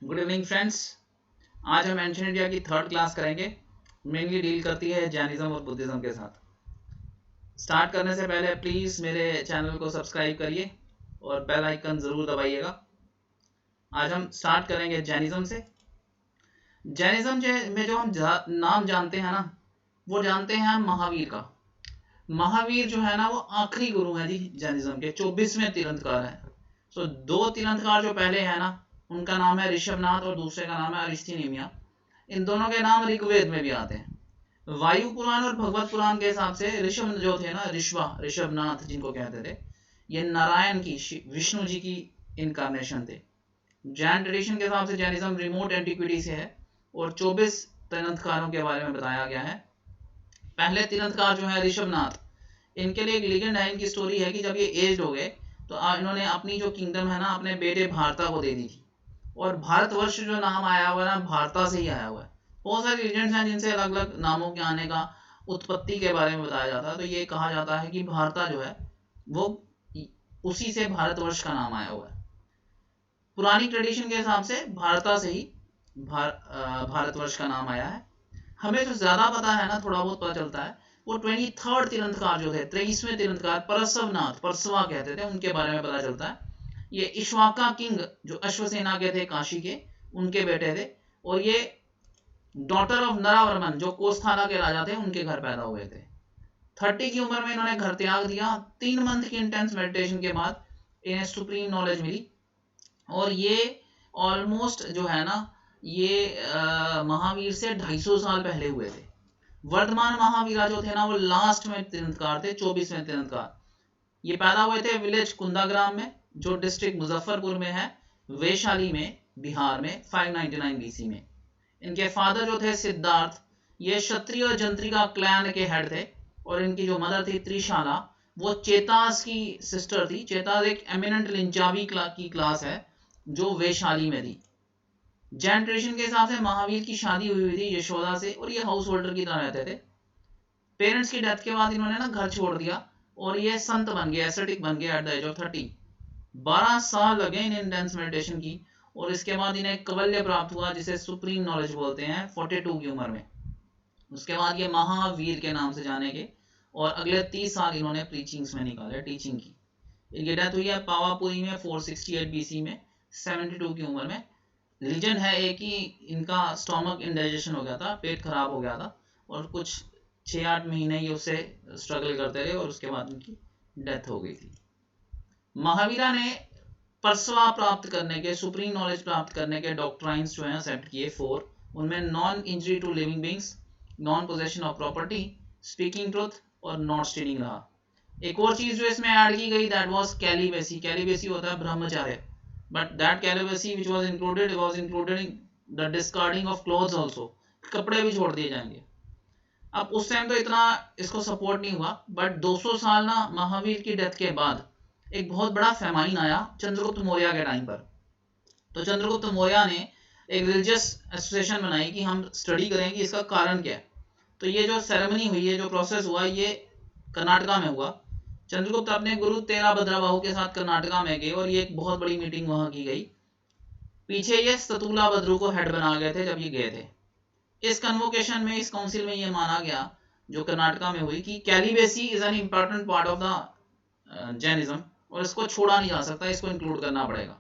Good evening friends. आज हम ancient India की थर्ड क्लास करेंगे। मेनली डील करती है जैनिज्म और बुद्धिज्म के साथ। स्टार्ट करने से पहले प्लीज़ मेरे चैनल को सब्सक्राइब करिए और बेल आइकन ज़रूर दबाइएगा। आज हम स्टार्ट करेंगे जैनिज्म से। जैनिज्म में जो हम नाम जानते हैं ना, वो जानते हैं हम महावीर का। महावीर जो है ना, वो आखिरी गुरु हैं जी जैनिज्म के, 24वें तीर्थंकर हैं। तो दो तीर्थंकर जो पहले हैं ना, उनका नाम है ऋषभनाथ और दूसरे का नाम है अरिस्थ्यनेमिया। इन दोनों के नाम ऋग्वेद में भी आते हैं। वायु पुराण और भगवत पुराण के हिसाब से ऋषभ जो थे ना, ऋषभनाथ जिनको कहते थे, ये नारायण की, विष्णु जी की इनकारनेशन थे। जैन ट्रेडिशन के हिसाब से जैनिज्म रिमोट एंटिक्विटी से है और 24 तीर्थंकरों के बारे में बताया गया है। पहले तीर्थंकर जो है ऋषभनाथ, इनके लिए एक लीजेंड है। इनकी स्टोरी है कि जब ये एज्ड हो गए तो इन्होंने अपनी जो किंगडम है ना, अपने बेटे भारता को दे दी थी। और भारतवर्ष जो नाम आया हुआ है ना, भारता से ही आया हुआ है। बहुत सारे लीजेंड्स हैं जिनसे अलग अलग नामों के आने का, उत्पत्ति के बारे में बताया जाता है। तो ये कहा जाता है कि भारता जो है वो उसी से भारतवर्ष का नाम आया हुआ है। पुरानी ट्रेडिशन के हिसाब से भारता से ही भारतवर्ष का नाम आया है। हमें जो ज्यादा पता है ना, थोड़ा बहुत पता चलता है, वो 23rd तीर्थंकर जो थे, 23वें तीर्थंकर परसवनाथ, परसवा कहते थे, उनके बारे में पता चलता है। ये इक्ष्वाका किंग जो अश्वसेना के थे, काशी के, उनके बेटे थे। और ये डॉटर ऑफ नरावर्मन जो कोस्थाना के राजा थे, उनके घर पैदा हुए थे। 30 की उम्र में इन्होंने घर त्याग दिया। 3 मंथ की इंटेंस मेडिटेशन के बाद इन्हें सुप्रीम नॉलेज मिली। और ये ऑलमोस्ट जो है ना, ये महावीर से 250 साल पहले हुए थे। वर्धमान महावीरा जो थे ना, वो लास्ट में तीर्थंकर थे, 24वें तीर्थंकर। ये पैदा हुए थे विलेज कुंदाग्राम में, जो डिस्ट्रिक्ट मुजफ्फरपुर में है, वैशाली में, बिहार में, 599 बीसी में। इनके फादर जो थे सिद्धार्थ, ये क्षत्रिय और जंत्रिका क्लैन के हेड थे। और इनकी जो मदर थी त्रिशाला, वो चेतास की सिस्टर थी। चेतास एक एमिनेंट लिंचावी की क्लास है जो वैशाली में थी। जैन ट्रेडिशन के हिसाब से महावीर की शादी हुई थी यशोदा से, और ये हाउस होल्डर की तरह रहते थे। पेरेंट्स की डेथ के बाद इन्होंने ना घर छोड़ दिया और ये संत बन गए, एसेटिक बन गए एट द एज ऑफ 30। 12 साल लगे इन इंटेंस मेडिटेशन की। और इसके बाद इन्हें कवल्य प्राप्त हुआ, जिसे सुप्रीम नॉलेज बोलते हैं, 42 की उम्र में। उसके बाद ये महावीर के नाम से जाने के, और अगले 30 साल इन्होंने प्रीचिंग्स में निकाले, टीचिंग की। इनकी डेथ हुई है पावापुरी में 468 बीसी में, 72 की उम्र में। रीजन है एक कि इनका स्टोमक इंडाइजेशन हो गया था, पेट खराब हो गया था, और कुछ 6-8 महीने ये उससे स्ट्रगल करते रहे, और उसके बाद इनकी डेथ हो गई थी। महावीरा ने परसवा प्राप्त करने के, सुप्रीम नॉलेज प्राप्त करने के डॉक्ट्राइन्स जो हैं सेट किए 4। उनमें non injury to living beings, non possession of property, speaking truth और नॉट स्टीलिंग रहा। एक और चीज जो इसमें ऐड की गई, दैट वाज कैलिबेसी। कैलिबेसी होता है ब्रह्मचार्य, but that celibacy which was included in the discarding of clothes also, कपड़े भी छोड़ दिए जाएंगे। अब उस टाइम तो इतना इसको सपोर्ट नहीं हुआ, बट 200 साल ना महावीर की डेथ के बाद एक बहुत बड़ा फेमाइन आया चंद्रगुप्त मौर्य के टाइम पर। तो चंद्रगुप्त मौर्य ने एक रिलीजियस एसोसिएशन बनाई कि हम स्टडी करें कि इसका कारण क्या है। तो ये जो सेरेमनी हुई है, जो प्रोसेस हुआ, ये कर्नाटका में हुआ। चंद्रगुप्त अपने गुरु तेरा भद्राबाहु के साथ कर्नाटका में गए और ये एक बहुत बड़ी मीटिंग वहां की गई। पीछे ये सतुला बद्रू को हेड बना गए थे जब ये गए थे। इस कन्वोकेशन में, इस काउंसिल में ये माना गया, जो कर्नाटका में हुई, कि celibacy is an important part of the Jainism, और इसको छोड़ा नहीं जा सकता, इसको इंक्लूड करना पड़ेगा।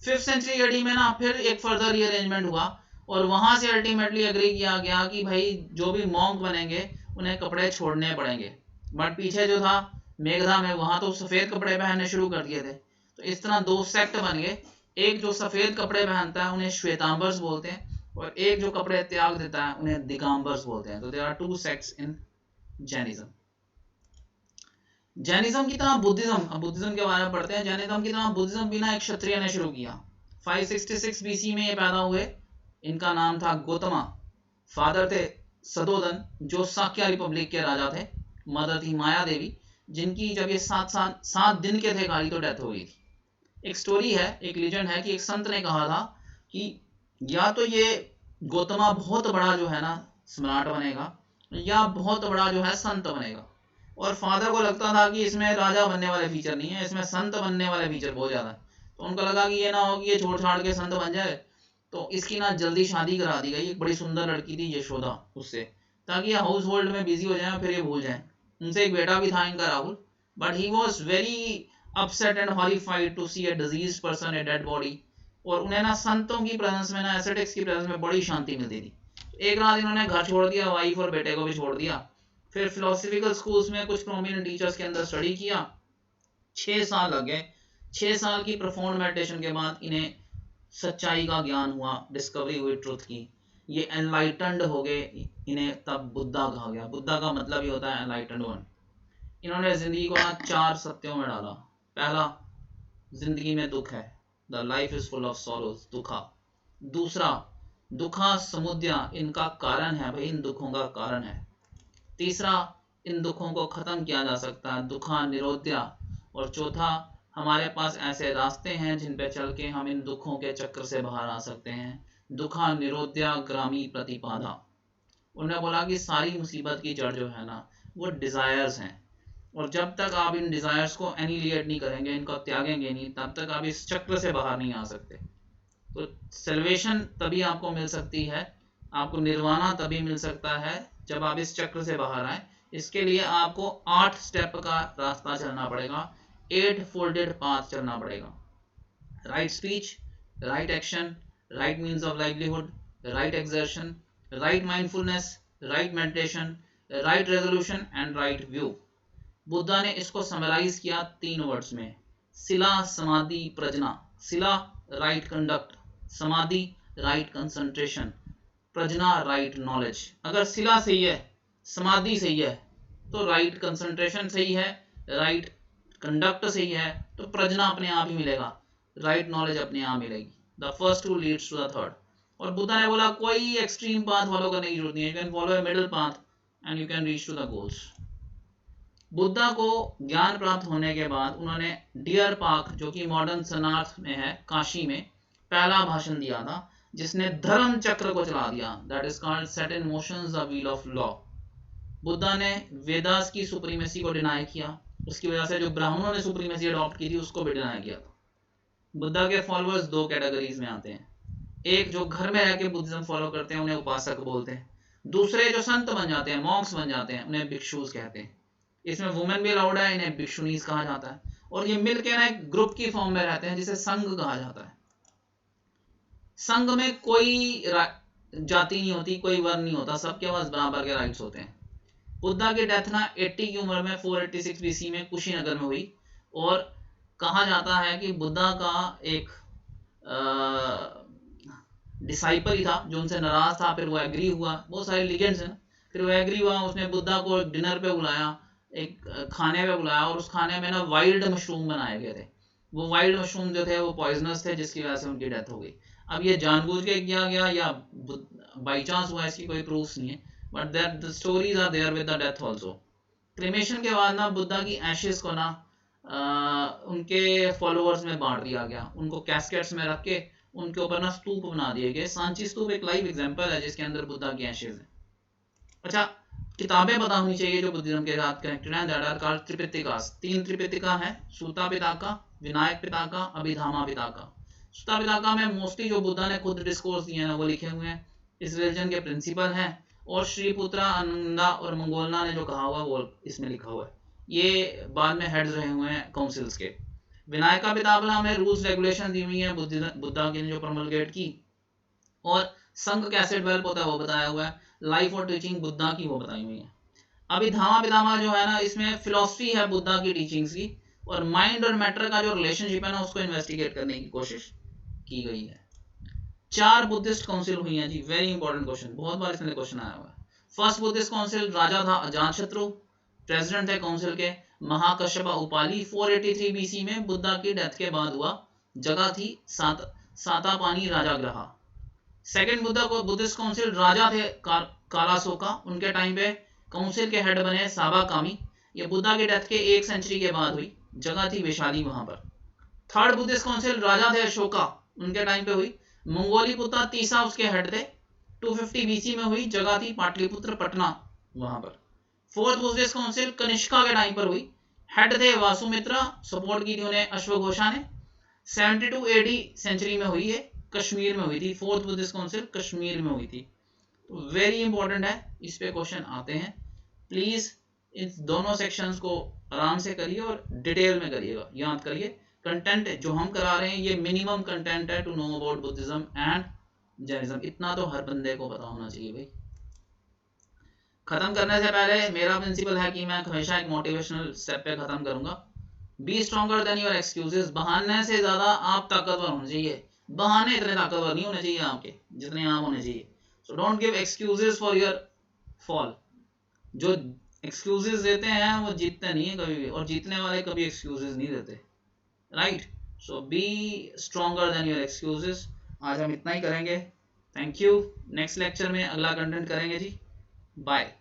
5th सेंचुरी एडी में ना फिर एक फर्दर रीअरेंजमेंट हुआ, और वहां से अल्टीमेटली एग्री किया गया कि भाई जो भी मॉन्क बनेंगे उन्हें कपड़े छोड़ने पड़ेंगे। बट पीछे जो था मेघधा में, वहां तो सफेद कपड़े पहनने शुरू कर दिए थे। तो इस तरह 2 सेक्ट बन गए। एक जो सफेद कपड़े पहनता है उन्हें श्वेतांबर्स बोलते हैं, और एक जो कपड़े त्याग देता है उन्हें दिगंबर्स बोलते हैं। तो there are 2 sects in Jainism. Jainism की तरह बुद्धिज्म, अब बुद्धिज्म के बारे में पढ़ते हैं। जैनिज्म की तरह बुद्धिज्म भी ना एक क्षत्रिय ने शुरू किया। 566 बीसी में ये पैदा हुए। इनका नाम था गौतमा। फादर थे सदोदन, जो साक्या रिपब्लिक के राजा थे। मदर थी माया देवी, जिनकी जब ये 7 दिन के थे खाली तो डेथ हो गई थी। एक स्टोरी है, एक लीजेंड है, कि एक संत ने कहा था कि या तो ये गौतमा बहुत बड़ा जो है ना सम्राट बनेगा, या बहुत बड़ा जो है संत बनेगा। और फादर को लगता था कि इसमें राजा बनने वाले फीचर नहीं है, इसमें संत बनने वाले फीचर बहुत ज्यादा है। तो उनको लगा कि ये ना हो कि ये छोड़ छाड़ के संत बन जाए, तो इसकी ना जल्दी शादी करा दी गई। एक बड़ी सुंदर लड़की थी यशोदा उससे, ताकि ये हाउस होल्ड में बिजी हो जाए फिर ये भूल जाए। उनसे एक बेटा भी था इनका Rahul, but he was very upset and horrified to see a disease person, a dead body. और उन्हें ना संतों की प्रेजेंस में ना एसेटिक्स की प्रेजेंस में बड़ी शांति मिलती थी। एक रात इन्होंने घर छोड़ दिया, वाइफ और बेटे को भी छोड़ दिया। फिर फिलोसफिकल स्कूल्स में कुछ प्रोमिनेंट टीचर्स के अंदर स्टडी किया। 6 साल लग गए। 6 साल की प्रोफाउंड मेडिटेशन के बाद इन्हें सच्चाई का ज्ञान हुआ, डिस्कवरी हुई ट्रुथ की। ये एनलाइटेंड हो गए, इन्हें तब बुद्धा कहा गया। बुद्धा का मतलब ही होता है एनलाइटेंड वन। इन्होंने जिंदगी को ना 4 सत्यों में डाला। पहला, जिंदगी में दुख है, the life is full of sorrows, दुखा। दूसरा, दुखा समुद्या, इनका कारण है भाई, इन दुखों का कारण है। तीसरा, इन दुखों को खत्म किया जा सकता है, दुखा निरोध्या। और चौथा, हमारे पास ऐसे रास्ते हैं जिन पे चल के हम इन दुखों के चक्र से बाहर आ सकते हैं, दुखा निरोध्या ग्रामी प्रतिपादा। उन्होंने बोला कि सारी मुसीबत की जड़ जो है ना वो डिजायर्स हैं, और जब तक आप इन डिजायर्स को एनिलिएट नहीं करेंगे, इनको त्यागेंगे नहीं, तब तक आप इस चक्र से बाहर नहीं आ सकते। तो सेल्वेशन तभी आपको मिल सकती है, आपको निर्वाणा तभी मिल सकता है जब आप इस चक्र से बाहर आए। इसके लिए आपको 8 स्टेप का रास्ता चलना पड़ेगा, 8 फोल्डेड पाथ चलना पड़ेगा। Right speech, right action, right means of livelihood, right exertion, right mindfulness, right meditation, right resolution and right view. Buddha ने इसको समराइज किया 3 वर्ड्स में, शिला समाधि प्रज्ञा। शिला राइट कंडक्ट, समाधि राइट कंसंट्रेशन, प्रज्ञा राइट नॉलेज। अगर शिला सही है, समाधि सही है, तो राइट कंसंट्रेशन सही है, राइट कंडक्ट सही है, तो प्रज्ञा अपने आप ही मिलेगा, राइट नॉलेज अपने आप मिलेगी। The first two leads to the third. और बुद्धा ने बोला कोई एक्सट्रीम पाथ फॉलो करने की जरूरत नहीं है, you can follow a middle path and you can reach to the goals. Buddha को ज्ञान प्राप्त होने के बाद उन्होंने डियर पार्क, जो कि मॉडर्न सनाथ में है, काशी में पहला भाषण दिया था, जिसने धर्म चक्र को चला दिया। That is called set in motion the wheel of law. Buddha ने वेदास की सुप्रीमेसी को डिनाई किया, उसकी वजह से जो ब्राह्मणों ने सुप्रीमेसी अडॉप्ट की थी उसको भी डिनाई किया था। बुद्धा के फॉलोअर्स 2 कैटेगरीज में आते हैं। एक जो घर में रह के बुद्धिज्म फॉलो करते हैं, उन्हें उपासक बोलते हैं। दूसरे जो संत बन जाते हैं, मॉन्क्स बन जाते हैं, उन्हें भिक्षुस कहते हैं। इसमें वुमेन भी अलाउड है, इन्हें भिक्षुनीज कहा जाता है। और ये मिलकर ना एक ग्रुप की फॉर्म में रहते हैं जिसे संघ कहा जाता है। संघ में कोई जाति नहीं होती, कोई वर्ण नहीं होता, सबके पास बराबर के राइट्स होते हैं। बुद्धा की डेथ ना 80 की उम्र में 486 बीसी में कुशीनगर में हुई। और कहा जाता है कि बुद्धा का एक डिसाइपल ही था जो उनसे नाराज था, फिर वो एग्री हुआ। बहुत सारे लीजेंड्स हैं। फिर वो एग्री हुआ, उसने बुद्धा को डिनर पे बुलाया, एक खाने पे बुलाया, और उस खाने में ना वाइल्ड मशरूम बनाए गए थे। वो वाइल्ड मशरूम जो थे वो पॉइजनस थे, जिसकी वजह से उनकी डेथ हो गई। अब ये जानबूझ के किया गया या बाई चांस हुआ, इसकी कोई प्रूफ नहीं है, but that the stories are there with the death also. Cremation के बाद ना बुद्धा की एशेस को ना उनके फॉलोअर्स में बांट दिया गया। उनको कैस्केट्स में रख के उनके ऊपर ना स्तूप बना दिए गए। सांची स्तूप एक लाइव एग्जांपल है जिसके अंदर बुद्धा की एशेस है। अच्छा, किताबें पता होनी चाहिए जो बुद्धिज्म के साथ कनेक्टेड हैं। That are called Tripitakas. 3 Tripitaka है, सूता पिताका, विनायक पिताका, अभिधामा पिताका। सूता पिताका में मोस्टली जो बुद्धा ने खुद डिस्कोर्स दिए हैं वो लिखे हुए हैं, इस रिलीजन के प्रिंसिपल हैं। और श्रीपुत्रा, आनंदा और मंगोलना ने जो कहा हुआ वो इसमें लिखा हुआ है। ये बाद में हेड्स रहे हुए हैं काउंसिल्स के। विनायका पितामला में रूल्स रेगुलेशन दी हुई है बुद्धा की जो प्रमलगेट की। और संघ कैसे डेवलप होता है वो बताया हुआ है। लाइफ और टीचिंग बुद्धा की वो बताई हुई है। अभिधामा पितामह जो है ना, इसमें फिलॉसफी है बुद्धा की टीचिंग्स की, और माइंड और मैटर का जो रिलेशनशिप है ना उसको इन्वेस्टिगेट करने की कोशिश की गई है। 4 बुद्धिस्ट काउंसिल हुई हैं जी। वेरी इंपॉर्टेंट क्वेश्चन, बहुत बार इसमें क्वेश्चन आया हुआ है। फर्स्ट बुद्धिस्ट काउंसिल, राजा था अजातशत्रु, प्रेसिडेंट थे काउंसिल के महाकश्यप उपाली। 483 बीसी में बुद्धा की डेथ के बाद हुआ। जगह थी सातापानी राजागृह। सेकंड बुद्धा को बुद्धिस्ट काउंसिल, राजा थे कालासोका, उनके टाइम पे काउंसिल के हेड बने साबा कामी। ये बुद्धा की डेथ के 1 सेंचुरी के बाद हुई। जगह थी वैशाली वहां पर। थर्ड बुद्धिस्ट काउंसिल, राजा थे अशोका, उनके टाइम पे हुई। मंगोली पुत्र तीसरा उसके हेड थे, 250 बीसी में हुई। जगह थी पाटलिपुत्र पटना वहां पर। फोर्थ बुद्धिस्ट काउंसिल कनिष्का के टाइम पर हुई। हेड थे वासुमित्रा, सपोर्ट की थी उन्हें अश्वघोषा ने। 72 एडी सेंचुरी में हुई है। कश्मीर में हुई थी, फोर्थ बुद्धिस्ट काउंसिल कश्मीर में हुई थी। तो वेरी इंपॉर्टेंट है, इस पे क्वेश्चन आते हैं। प्लीज इन दोनों सेक्शंस को आराम से करिए और डिटेल में करिएगा, याद करिए। कंटेंट जो हम करा रहे हैं ये मिनिमम कंटेंट है to know about Buddhism and Jainism, इतना तो हर बंदे को पता होना चाहिए भाई। खत्म करने से पहले मेरा प्रिंसिपल है कि मैं हमेशा एक मोटिवेशनल स्टेप पे खत्म करूंगा। B stronger than your excuses, बहाने से ज्यादा आप ताकतवर होने चाहिए। बहाने इतने ताकतवर नहीं होने चाहिए आपके जितने आप होने चाहिए। So don't give excuses for your fall. जो एक्सक्यूजेस देते हैं वो जीतते नहीं है कभी भी, और जीतने वाले कभी एक्सक्यूजेस नहीं देते, right. So B stronger than your excuses. आज हम इतना ही करेंगे। Thank you. नेक्स्ट लेक्चर में अगला कंटेंट करेंगे जी। बाय।